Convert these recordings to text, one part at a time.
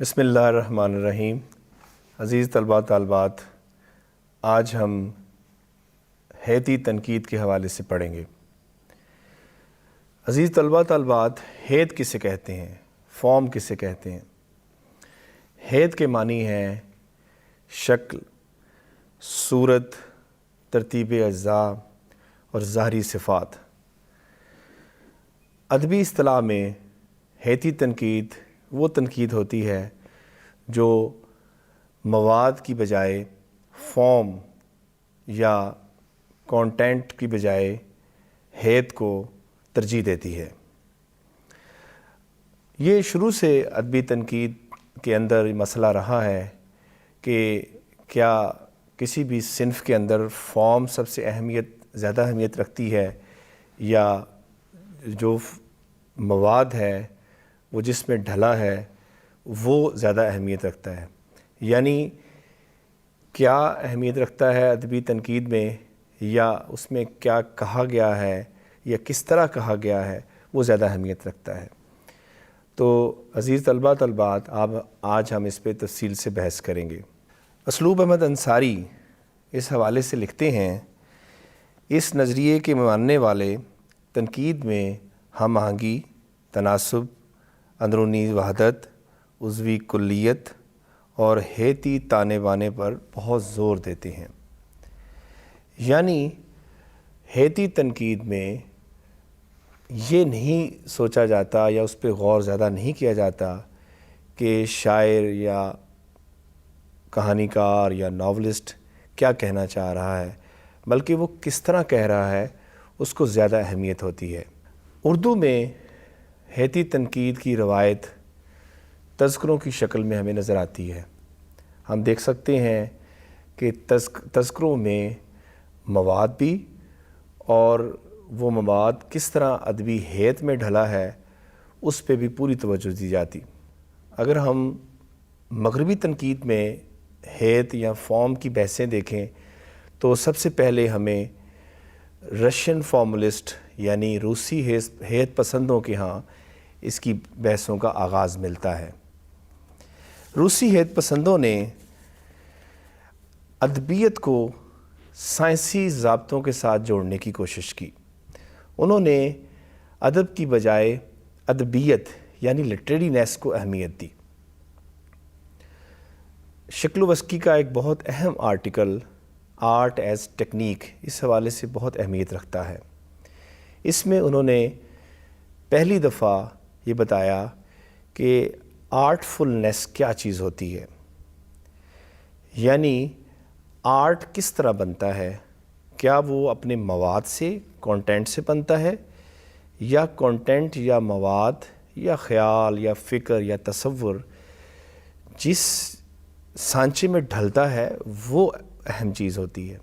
بسم اللہ الرحمن الرحیم۔ عزیز طلباء طالبات، آج ہم حیتی تنقید کے حوالے سے پڑھیں گے۔ عزیز طلباء طالبات، حیت کسے کہتے ہیں، فارم کسے کہتے ہیں؟ حیت کے معنی ہیں شکل، صورت، ترتیب اجزاء اور ظاہری صفات۔ ادبی اصطلاح میں حیتی تنقید وہ تنقید ہوتی ہے جو مواد کی بجائے فارم یا کانٹینٹ کی بجائے حیت کو ترجیح دیتی ہے۔ یہ شروع سے ادبی تنقید کے اندر مسئلہ رہا ہے کہ کیا کسی بھی صنف کے اندر فارم سب سے زیادہ اہمیت رکھتی ہے یا جو مواد ہے وہ جس میں ڈھلا ہے وہ زیادہ اہمیت رکھتا ہے؟ یعنی کیا اہمیت رکھتا ہے ادبی تنقید میں، یا اس میں کیا کہا گیا ہے یا کس طرح کہا گیا ہے وہ زیادہ اہمیت رکھتا ہے؟ تو عزیز طلباء طالبات، آج ہم اس پہ تفصیل سے بحث کریں گے۔ اسلوب احمد انصاری اس حوالے سے لکھتے ہیں، اس نظریے کے ماننے والے تنقید میں ہم آہنگی، تناسب، اندرونی وحدت، عضوی کلیت اور حیتی تانے بانے پر بہت زور دیتے ہیں۔ یعنی حیتی تنقید میں یہ نہیں سوچا جاتا یا اس پہ غور زیادہ نہیں کیا جاتا کہ شاعر یا کہانی کار یا ناولسٹ کیا کہنا چاہ رہا ہے، بلکہ وہ کس طرح کہہ رہا ہے اس کو زیادہ اہمیت ہوتی ہے۔ اردو میں حیتی تنقید کی روایت تذکروں کی شکل میں ہمیں نظر آتی ہے۔ ہم دیکھ سکتے ہیں کہ تذکروں میں مواد بھی اور وہ مواد کس طرح ادبی حیت میں ڈھلا ہے اس پہ بھی پوری توجہ دی جاتی۔ اگر ہم مغربی تنقید میں حیت یا فارم کی بحثیں دیکھیں تو سب سے پہلے ہمیں رشین فارملسٹ یعنی روسی حیت پسندوں کے ہاں اس کی بحثوں کا آغاز ملتا ہے۔ روسی حیت پسندوں نے ادبیت کو سائنسی ضابطوں کے ساتھ جوڑنے کی کوشش کی۔ انہوں نے ادب کی بجائے ادبیت یعنی لٹریرینیس کو اہمیت دی۔ شکلوسکی کا ایک بہت اہم آرٹیکل آرٹ ایز ٹیکنیک اس حوالے سے بہت اہمیت رکھتا ہے۔ اس میں انہوں نے پہلی دفعہ یہ بتایا کہ آرٹفلنس کیا چیز ہوتی ہے، یعنی آرٹ کس طرح بنتا ہے، کیا وہ اپنے مواد سے، کانٹینٹ سے بنتا ہے، یا کانٹینٹ یا مواد یا خیال یا فکر یا تصور جس سانچے میں ڈھلتا ہے وہ اہم چیز ہوتی ہے۔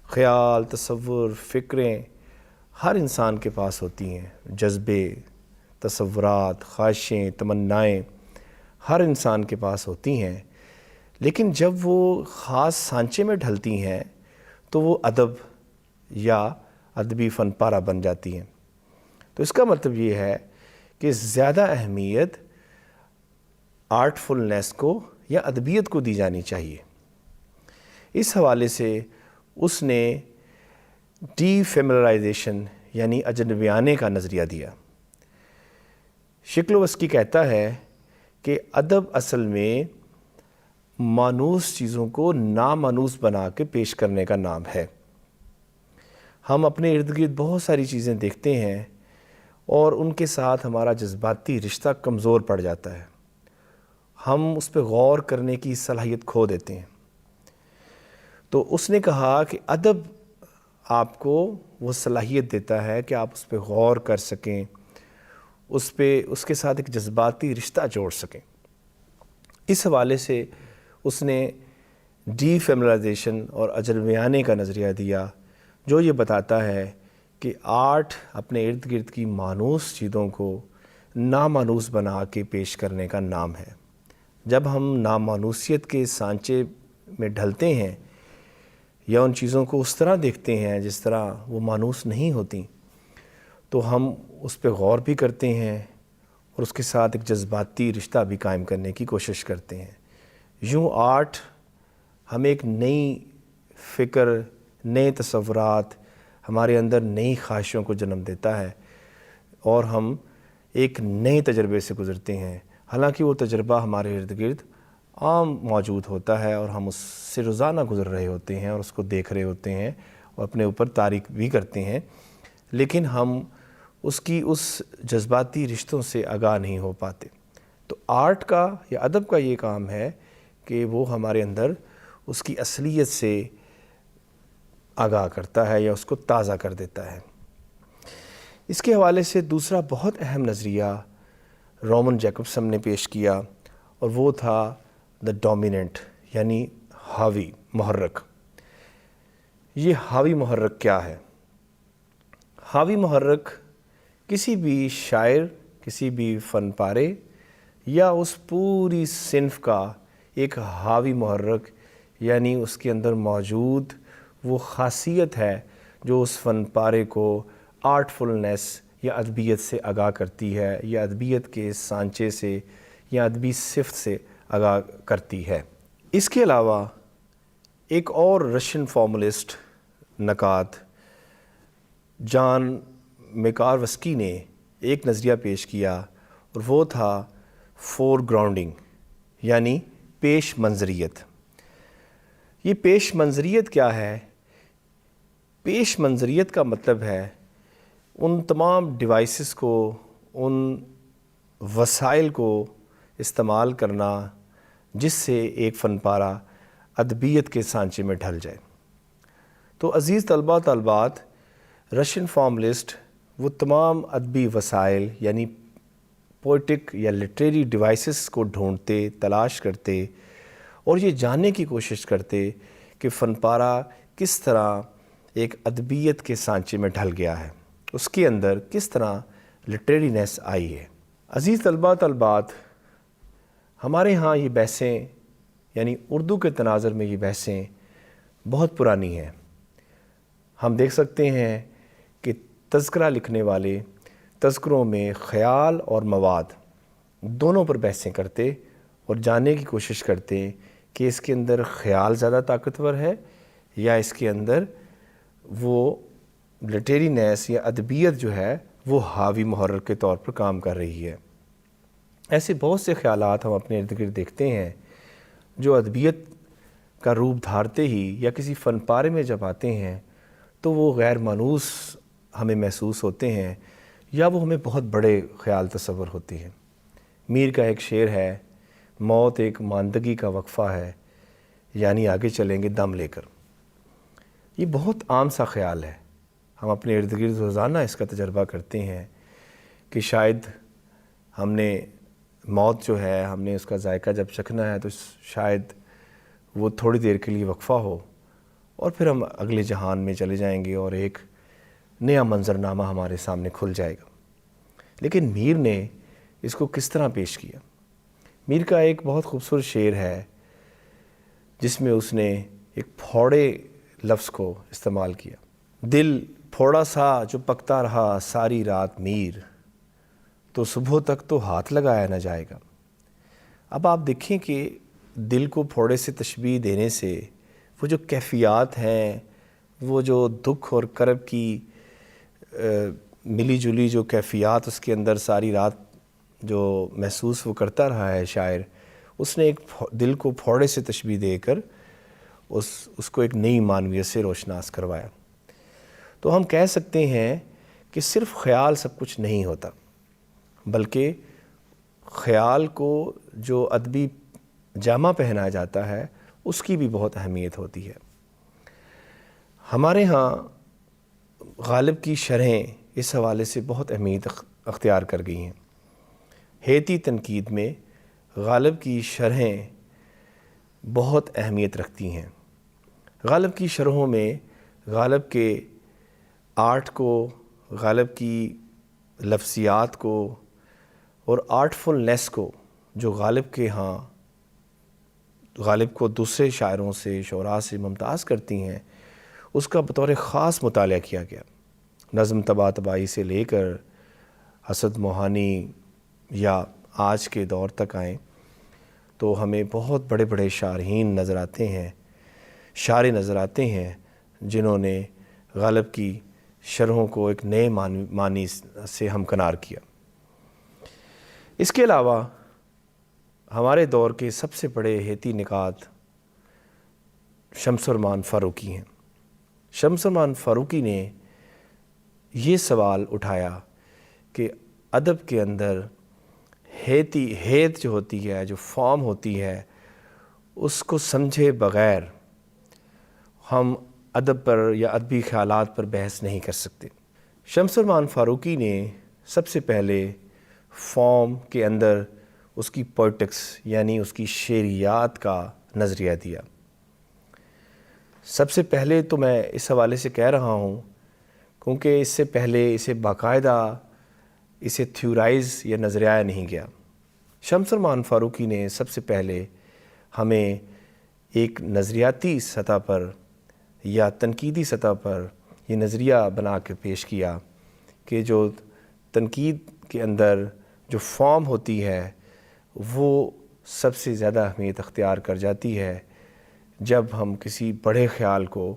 خیال، تصور، فکریں ہر انسان کے پاس ہوتی ہیں، جذبے، تصورات، خواہشیں، تمنائیں ہر انسان کے پاس ہوتی ہیں، لیکن جب وہ خاص سانچے میں ڈھلتی ہیں تو وہ ادب یا ادبی فن پارہ بن جاتی ہیں۔ تو اس کا مطلب یہ ہے کہ زیادہ اہمیت آرٹفلنس کو یا ادبیت کو دی جانی چاہیے۔ اس حوالے سے اس نے ڈی فیملرائزیشن یعنی اجنبیانے کا نظریہ دیا۔ شکلوسکی کہتا ہے کہ ادب اصل میں مانوس چیزوں کو نامانوس بنا کے پیش کرنے کا نام ہے۔ ہم اپنے ارد گرد بہت ساری چیزیں دیکھتے ہیں اور ان کے ساتھ ہمارا جذباتی رشتہ کمزور پڑ جاتا ہے، ہم اس پہ غور کرنے کی صلاحیت کھو دیتے ہیں۔ تو اس نے کہا کہ ادب آپ کو وہ صلاحیت دیتا ہے کہ آپ اس پہ غور کر سکیں، اس کے ساتھ ایک جذباتی رشتہ جوڑ سکیں۔ اس حوالے سے اس نے ڈی فیملرائزیشن اور اجنبیانے کا نظریہ دیا، جو یہ بتاتا ہے کہ آرٹ اپنے ارد گرد کی مانوس چیزوں کو نامانوس بنا کے پیش کرنے کا نام ہے۔ جب ہم نامانوسیت کے سانچے میں ڈھلتے ہیں یا ان چیزوں کو اس طرح دیکھتے ہیں جس طرح وہ مانوس نہیں ہوتی، تو ہم اس پہ غور بھی کرتے ہیں، اور اس کے ساتھ ایک جذباتی رشتہ بھی قائم کرنے کی کوشش کرتے ہیں۔ یوں آرٹ ہمیں ایک نئی فکر، نئے تصورات، ہمارے اندر نئی خواہشوں کو جنم دیتا ہے اور ہم ایک نئے تجربے سے گزرتے ہیں، حالانکہ وہ تجربہ ہمارے ارد گرد عام موجود ہوتا ہے اور ہم اس سے روزانہ گزر رہے ہوتے ہیں اور اس کو دیکھ رہے ہوتے ہیں اور اپنے اوپر تاریخ بھی کرتے ہیں، لیکن ہم اس جذباتی رشتوں سے آگاہ نہیں ہو پاتے۔ تو آرٹ کا یا ادب کا یہ کام ہے کہ وہ ہمارے اندر اس کی اصلیت سے آگاہ کرتا ہے یا اس کو تازہ کر دیتا ہے۔ اس کے حوالے سے دوسرا بہت اہم نظریہ رومن جیکبسن نے پیش کیا اور وہ تھا دا ڈومیننٹ، یعنی حاوی محرک۔ یہ حاوی محرک کیا ہے؟ حاوی محرک کسی بھی شاعر، کسی بھی فن پارے یا اس پوری صنف کا ایک حاوی محرک، یعنی اس کے اندر موجود وہ خاصیت ہے جو اس فن پارے کو آرٹفلنس یا ادبیت سے آگاہ کرتی ہے یا ادبیت کے سانچے سے یا ادبی صفت سے آگاہ کرتی ہے۔ اس کے علاوہ ایک اور رشین فارمولسٹ نقاد جان میکاروسکی نے ایک نظریہ پیش کیا اور وہ تھا فور گراؤنڈنگ، یعنی پیش منظریت۔ یہ پیش منظریت کیا ہے؟ پیش منظریت کا مطلب ہے ان تمام ڈیوائسز کو، ان وسائل کو استعمال کرنا جس سے ایک فن پارہ ادبیت کے سانچے میں ڈھل جائے۔ تو عزیز طلباء طالبات، رشین فارمولسٹ وہ تمام ادبی وسائل یعنی پوئٹک یا لٹریری ڈیوائسز کو ڈھونڈتے، تلاش کرتے اور یہ جاننے کی کوشش کرتے کہ فن پارہ کس طرح ایک ادبیت کے سانچے میں ڈھل گیا ہے، اس کے اندر کس طرح لٹریرینس آئی ہے۔ عزیز طلباء طالبات، ہمارے ہاں یہ بحثیں یعنی اردو کے تناظر میں یہ بحثیں بہت پرانی ہیں۔ ہم دیکھ سکتے ہیں کہ تذکرہ لکھنے والے تذکروں میں خیال اور مواد دونوں پر بحثیں کرتے اور جاننے کی کوشش کرتے کہ اس کے اندر خیال زیادہ طاقتور ہے یا اس کے اندر وہ لٹریرینس یا ادبیت جو ہے وہ حاوی محرک کے طور پر کام کر رہی ہے۔ ایسے بہت سے خیالات ہم اپنے ارد گرد دیکھتے ہیں جو ادبیت کا روپ دھارتے ہی یا کسی فن پارے میں جب آتے ہیں تو وہ غیر مانوس ہمیں محسوس ہوتے ہیں یا وہ ہمیں بہت بڑے خیال تصور ہوتے ہیں۔ میر کا ایک شعر ہے، موت ایک ماندگی کا وقفہ ہے، یعنی آگے چلیں گے دم لے کر۔ یہ بہت عام سا خیال ہے، ہم اپنے ارد گرد روزانہ اس کا تجربہ کرتے ہیں کہ شاید ہم نے موت جو ہے، ہم نے اس کا ذائقہ جب چکھنا ہے تو شاید وہ تھوڑی دیر کے لیے وقفہ ہو اور پھر ہم اگلے جہان میں چلے جائیں گے اور ایک نیا منظرنامہ ہمارے سامنے کھل جائے گا۔ لیکن میر نے اس کو کس طرح پیش کیا؟ میر کا ایک بہت خوبصورت شعر ہے جس میں اس نے ایک پھوڑے لفظ کو استعمال کیا۔ دل پھوڑا سا جو پکتا رہا ساری رات میر، تو صبح تک تو ہاتھ لگایا نہ جائے گا۔ اب آپ دیکھیں کہ دل کو پھوڑے سے تشبیہ دینے سے وہ جو کیفیات ہیں، وہ جو دکھ اور کرب کی ملی جلی جو کیفیات اس کے اندر ساری رات جو محسوس وہ کرتا رہا ہے شاعر، اس نے ایک دل کو پھوڑے سے تشبیہ دے کر اس کو ایک نئی معنویت سے روشناس کروایا۔ تو ہم کہہ سکتے ہیں کہ صرف خیال سب کچھ نہیں ہوتا، بلکہ خیال کو جو ادبی جامہ پہنایا جاتا ہے اس کی بھی بہت اہمیت ہوتی ہے۔ ہمارے ہاں غالب کی شرحیں اس حوالے سے بہت اہمیت اختیار کر گئی ہیں۔ حیتی تنقید میں غالب کی شرحیں بہت اہمیت رکھتی ہیں۔ غالب کی شرحوں میں غالب کے آرٹ کو، غالب کی لفظیات کو اور آرٹفلنس کو جو غالب کے ہاں غالب کو دوسرے شاعروں سے، شعراء سے ممتاز کرتی ہیں، اس کا بطور خاص مطالعہ کیا گیا۔ نظم طبع طبائی سے لے کر حسد موہانی یا آج کے دور تک آئیں تو ہمیں بہت بڑے بڑے شارحین نظر آتے ہیں، شاعر نظر آتے ہیں جنہوں نے غالب کی شرحوں کو ایک نئے معنی سے ہمکنار کیا۔ اس کے علاوہ ہمارے دور کے سب سے بڑے حیتی نقاد شمس الرحمن فاروقی ہیں۔ شمس الرحمن فاروقی نے یہ سوال اٹھایا کہ ادب کے اندر ہیت جو ہوتی ہے، جو فارم ہوتی ہے، اس کو سمجھے بغیر ہم ادب پر یا ادبی خیالات پر بحث نہیں کر سکتے۔ شمس الرحمن فاروقی نے سب سے پہلے فارم کے اندر اس کی پوئٹکس یعنی اس کی شعریات کا نظریہ دیا۔ سب سے پہلے تو میں اس حوالے سے کہہ رہا ہوں کیونکہ اس سے پہلے اسے باقاعدہ اسے تھیورائز یا نظریہ نہیں گیا۔ شمس الرحمن فاروقی نے سب سے پہلے ہمیں ایک نظریاتی سطح پر یا تنقیدی سطح پر یہ نظریہ بنا کے پیش کیا کہ جو تنقید کے اندر جو فارم ہوتی ہے وہ سب سے زیادہ اہمیت اختیار کر جاتی ہے جب ہم کسی بڑے خیال کو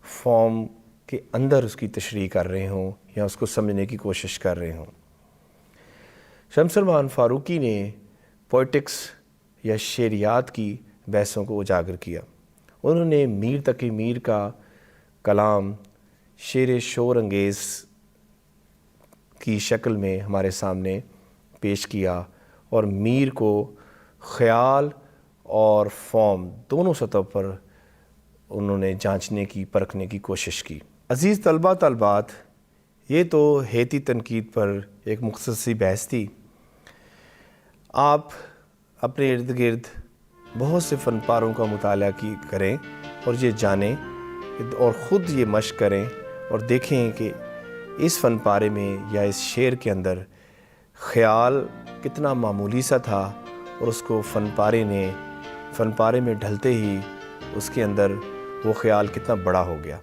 فارم کے اندر اس کی تشریح کر رہے ہوں یا اس کو سمجھنے کی کوشش کر رہے ہوں۔ شمس الرحمن فاروقی نے پوئٹکس یا شعریات کی بحثوں کو اجاگر کیا۔ انہوں نے میر تقی میر کا کلام شعر شور انگیز کی شکل میں ہمارے سامنے پیش کیا اور میر کو خیال اور فارم دونوں سطح پر انہوں نے جانچنے کی پرکھنے کی کوشش کی۔ عزیز طلباء طالبات، یہ تو حیتی تنقید پر ایک مختصر سی بحث تھی۔ آپ اپنے ارد گرد بہت سے فن پاروں کا مطالعہ کریں اور یہ جانیں اور خود یہ مشق کریں اور دیکھیں کہ اس فن پارے میں یا اس شعر کے اندر خیال کتنا معمولی سا تھا اور اس کو فن پارے میں ڈھلتے ہی اس کے اندر وہ خیال کتنا بڑا ہو گیا۔